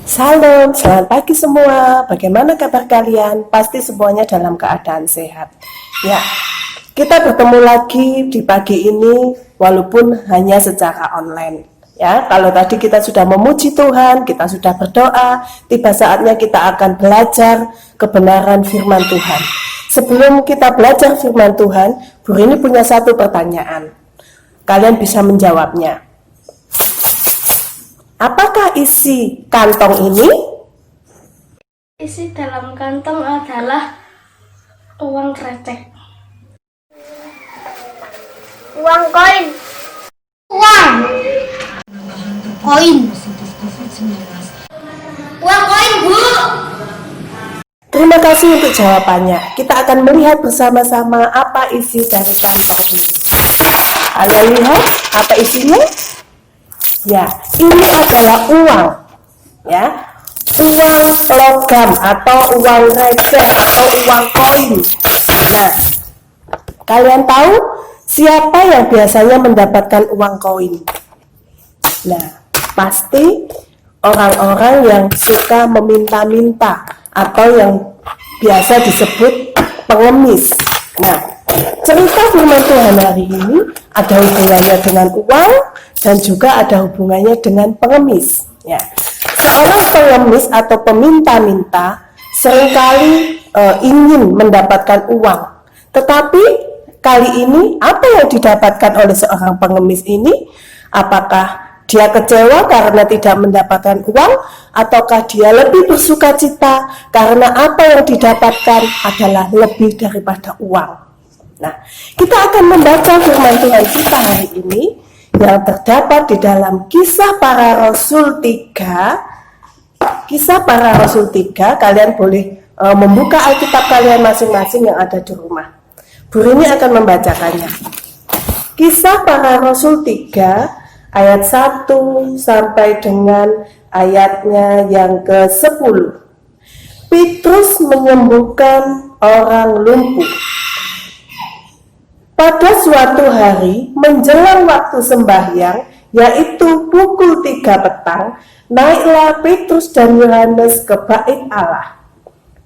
Salam, selamat pagi semua. Bagaimana kabar kalian? Pasti semuanya dalam keadaan sehat. Ya, kita bertemu lagi di pagi ini walaupun hanya secara online. Ya, kalau tadi kita sudah memuji Tuhan, kita sudah berdoa, tiba saatnya kita akan belajar kebenaran firman Tuhan. Sebelum kita belajar firman Tuhan, Bu Rini punya satu pertanyaan. Kalian bisa menjawabnya. Apakah isi kantong ini? Isi dalam kantong adalah uang receh. Uang koin. Uang koin. Uang koin, Bu. Terima kasih untuk jawabannya. Kita akan melihat bersama-sama apa isi dari kantong ini. Kalian lihat apa isinya? Ya, ini adalah uang. Ya, uang logam atau uang receh atau uang koin. Nah, kalian tahu siapa yang biasanya mendapatkan uang koin? Nah, pasti orang-orang yang suka meminta-minta atau yang biasa disebut pengemis. Nah, cerita firman Tuhan hari ini ada hubungannya dengan uang dan juga ada hubungannya dengan pengemis. Ya, seorang pengemis atau peminta-minta seringkali ingin mendapatkan uang, tetapi kali ini apa yang didapatkan oleh seorang pengemis ini? Apakah dia kecewa karena tidak mendapatkan uang, ataukah dia lebih bersuka cita karena apa yang didapatkan adalah lebih daripada uang? Nah, kita akan membaca firman Tuhan kita hari ini yang terdapat di dalam Kisah Para Rasul 3. Kisah Para Rasul 3, kalian boleh membuka Alkitab kalian masing-masing yang ada di rumah. Bu Rini akan membacakannya. Kisah Para Rasul 3 ayat 1 sampai dengan ayatnya yang ke-10. Petrus menyembuhkan orang lumpuh. Pada suatu hari menjelang waktu sembahyang, yaitu pukul 3 petang, naiklah Petrus dan Yohanes ke bait Allah.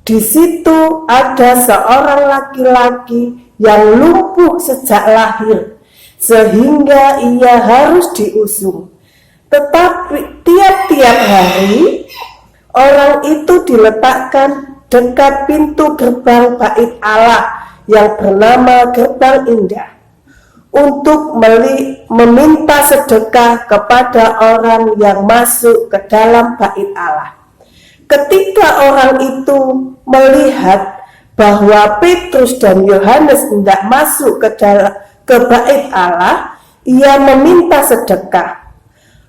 Di situ ada seorang laki-laki yang lumpuh sejak lahir, sehingga ia harus diusung. Tetapi tiap-tiap hari orang itu diletakkan dekat pintu gerbang bait Allah yang bernama Gerbang Indah untuk meminta sedekah kepada orang yang masuk ke dalam bait Allah. Ketika orang itu melihat bahwa Petrus dan Yohanes hendak masuk ke bait Allah, ia meminta sedekah.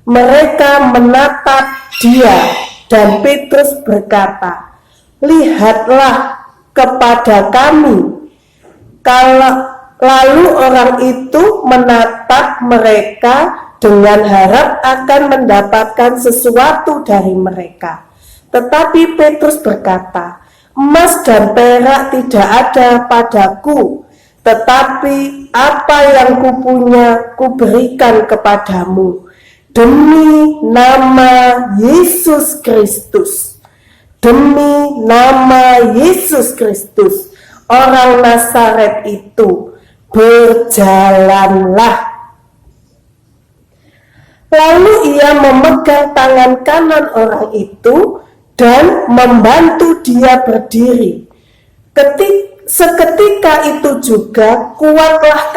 Mereka menatap dia dan Petrus berkata, "Lihatlah kepada kami." Lalu orang itu menatap mereka dengan harap akan mendapatkan sesuatu dari mereka. Tetapi Petrus berkata, "Emas dan perak tidak ada padaku, tetapi apa yang kupunya kuberikan kepadamu. Demi nama Yesus Kristus, demi nama Yesus Kristus, orang Nazaret itu, berjalanlah." Lalu ia memegang tangan kanan orang itu dan membantu dia berdiri. Seketika itu juga kuatlah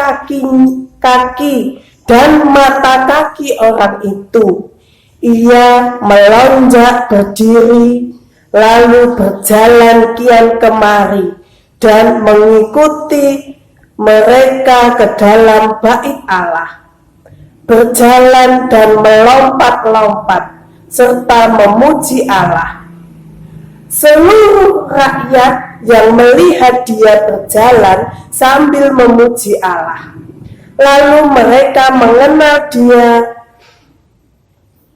kaki dan mata kaki orang itu. Ia melonjak berdiri, lalu berjalan kian kemari dan mengikuti mereka ke dalam bait Allah, berjalan dan melompat-lompat serta memuji Allah. Seluruh rakyat yang melihat dia berjalan sambil memuji Allah. Lalu mereka mengenal dia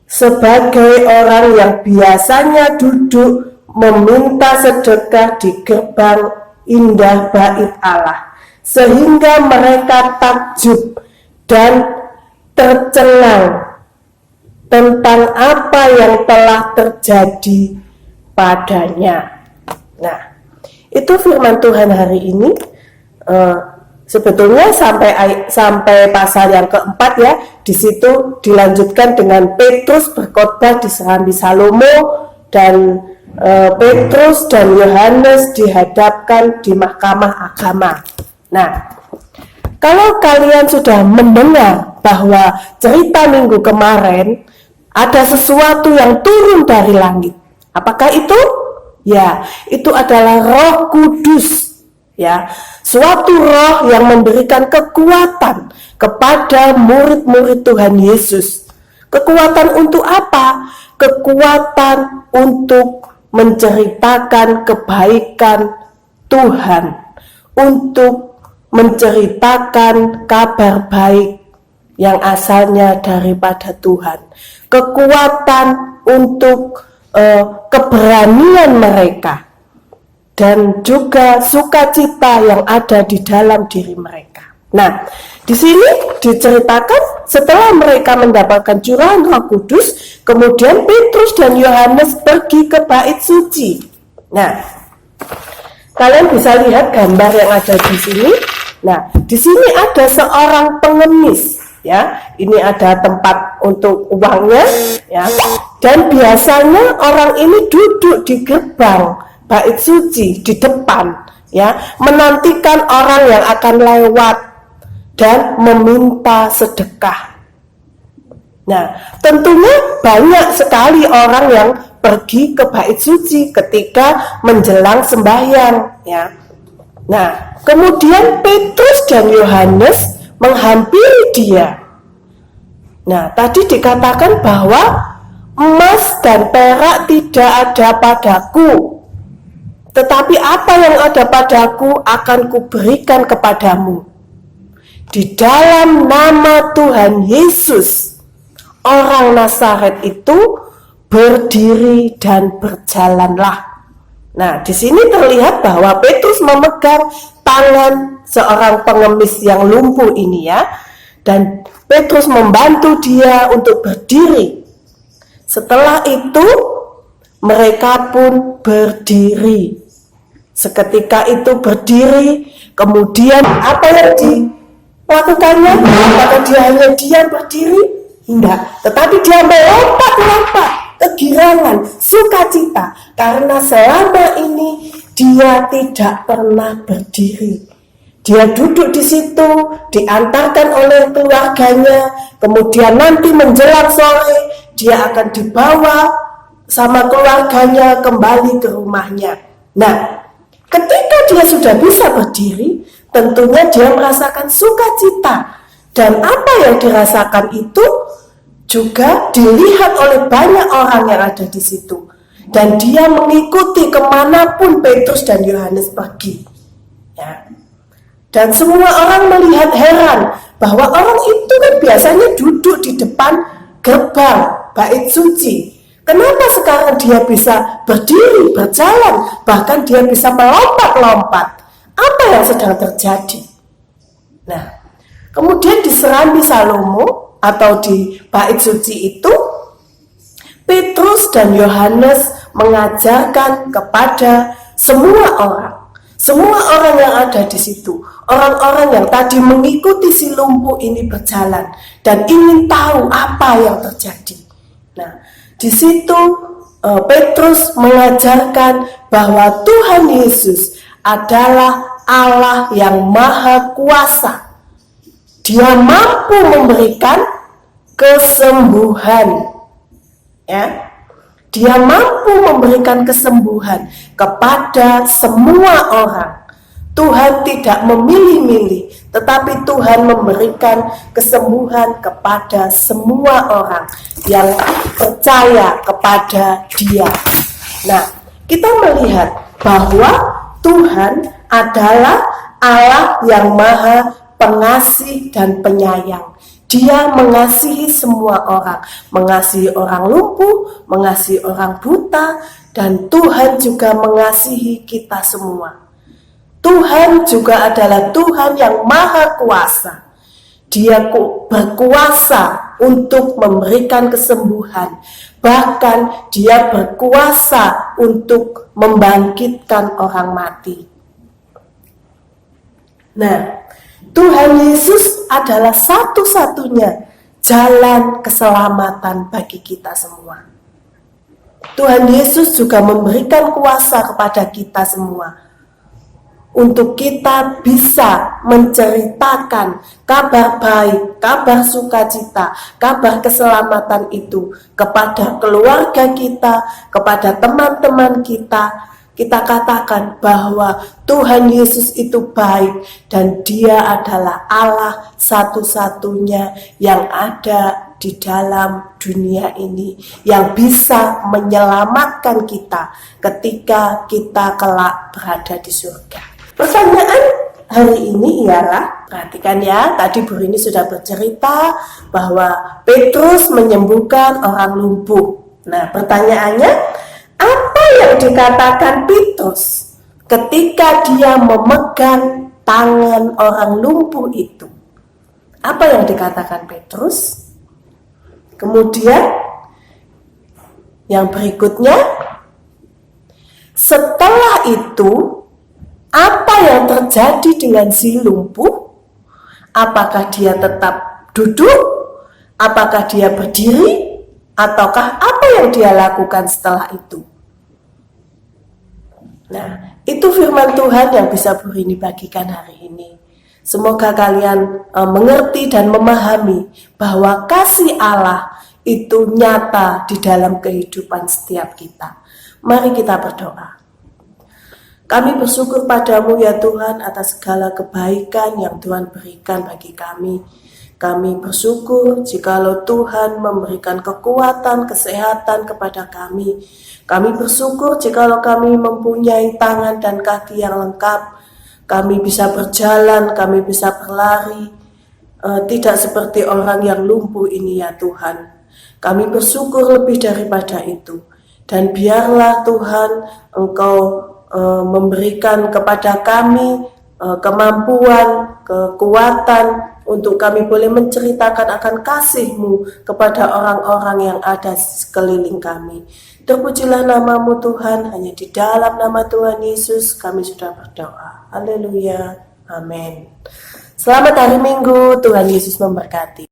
sebagai orang yang biasanya duduk meminta sedekah di gerbang indah bait Allah, sehingga mereka takjub dan tercengang tentang apa yang telah terjadi padanya. Nah, itu firman Tuhan hari ini. Sebetulnya sampai pasal yang keempat ya, di situ dilanjutkan dengan Petrus berkhotbah di Serambi Salomo dan Petrus dan Yohanes dihadapkan di mahkamah agama. Nah, kalau kalian sudah mendengar bahwa cerita minggu kemarin ada sesuatu yang turun dari langit, apakah itu? Ya, itu adalah Roh Kudus. Ya, suatu roh yang memberikan kekuatan kepada murid-murid Tuhan Yesus. Kekuatan untuk apa? Kekuatan untuk menceritakan kebaikan Tuhan, untuk menceritakan kabar baik yang asalnya daripada Tuhan. Kekuatan untuk keberanian mereka dan juga sukacita yang ada di dalam diri mereka. Nah, di sini diceritakan setelah mereka mendapatkan curahan Roh Kudus, kemudian Petrus dan Yohanes pergi ke bait suci. Nah, kalian bisa lihat gambar yang ada di sini. Nah, di sini ada seorang pengemis, ya. Ini ada tempat untuk uangnya, ya. Dan biasanya orang ini duduk di gerbang bait suci di depan, ya, menantikan orang yang akan lewat dan meminta sedekah. Nah, tentunya banyak sekali orang yang pergi ke bait suci ketika menjelang sembahyang, ya. Nah, kemudian Petrus dan Yohanes menghampiri dia. Nah, tadi dikatakan bahwa emas dan perak tidak ada padaku, tetapi apa yang ada padaku akan kuberikan kepadamu. Di dalam nama Tuhan Yesus, orang Nazaret itu berdiri dan berjalanlah. Nah, di sini terlihat bahwa Petrus memegang tangan seorang pengemis yang lumpuh ini, ya. Dan Petrus membantu dia untuk berdiri. Setelah itu mereka pun berdiri. Seketika itu berdiri, kemudian apa yang dilakukannya? Apakah dia hanya diam berdiri? Tidak, tetapi dia melompat-lompat, kegirangan, sukacita, karena selama ini dia tidak pernah berdiri. Dia duduk di situ, diantarkan oleh keluarganya, kemudian nanti menjelang sore dia akan dibawa sama keluarganya kembali ke rumahnya. Nah, ketika dia sudah bisa berdiri, tentunya dia merasakan sukacita. Dan apa yang dirasakan itu juga dilihat oleh banyak orang yang ada di situ. Dan dia mengikuti kemanapun Petrus dan Yohanes pergi. Ya. Dan semua orang melihat heran bahwa orang itu kan biasanya duduk di depan gerbang bait suci. Kenapa sekarang dia bisa berdiri, berjalan, bahkan dia bisa melompat-lompat? Apa yang sedang terjadi? Nah, kemudian di Serambi Salomo atau di bait suci itu, Petrus dan Yohanes mengajarkan kepada semua orang yang ada di situ, orang-orang yang tadi mengikuti si lumpuh ini berjalan dan ingin tahu apa yang terjadi. Nah, di situ Petrus mengajarkan bahwa Tuhan Yesus adalah Allah yang maha kuasa. Dia mampu memberikan kesembuhan. Ya. Dia mampu memberikan kesembuhan kepada semua orang. Tuhan tidak memilih-milih, tetapi Tuhan memberikan kesembuhan kepada semua orang yang percaya kepada Dia. Nah, kita melihat bahwa Tuhan adalah Allah yang maha pengasih dan penyayang. Dia mengasihi semua orang, mengasihi orang lumpuh, mengasihi orang buta, dan Tuhan juga mengasihi kita semua. Tuhan juga adalah Tuhan yang maha kuasa. Dia berkuasa untuk memberikan kesembuhan. Bahkan dia berkuasa untuk membangkitkan orang mati. Nah, Tuhan Yesus adalah satu-satunya jalan keselamatan bagi kita semua. Tuhan Yesus juga memberikan kuasa kepada kita semua untuk kita bisa menceritakan kabar baik, kabar sukacita, kabar keselamatan itu kepada keluarga kita, kepada teman-teman kita. Kita katakan bahwa Tuhan Yesus itu baik dan Dia adalah Allah satu-satunya yang ada di dalam dunia ini, yang bisa menyelamatkan kita ketika kita kelak berada di surga. Pertanyaan hari ini ialah, perhatikan ya, tadi Bu Rini sudah bercerita bahwa Petrus menyembuhkan orang lumpuh. Nah, pertanyaannya, apa yang dikatakan Petrus ketika dia memegang tangan orang lumpuh itu? Apa yang dikatakan Petrus? Kemudian, yang berikutnya, setelah itu, apa yang terjadi dengan si lumpuh? Apakah dia tetap duduk? Apakah dia berdiri? Ataukah apa yang dia lakukan setelah itu? Nah, itu firman Tuhan yang bisa Bu Rini bagikan hari ini. Semoga kalian mengerti dan memahami bahwa kasih Allah itu nyata di dalam kehidupan setiap kita. Mari kita berdoa. Kami bersyukur padamu ya Tuhan atas segala kebaikan yang Tuhan berikan bagi kami. Kami bersyukur jikalau Tuhan memberikan kekuatan, kesehatan kepada kami. Kami bersyukur jikalau kami mempunyai tangan dan kaki yang lengkap. Kami bisa berjalan, kami bisa berlari. Tidak seperti orang yang lumpuh ini ya Tuhan. Kami bersyukur lebih daripada itu. Dan biarlah Tuhan Engkau memberikan kepada kami kemampuan, kekuatan untuk kami boleh menceritakan akan kasih-Mu kepada orang-orang yang ada di sekeliling kami. Terpujilah nama-Mu Tuhan, hanya di dalam nama Tuhan Yesus kami sudah berdoa. Haleluya, amin. Selamat hari Minggu, Tuhan Yesus memberkati.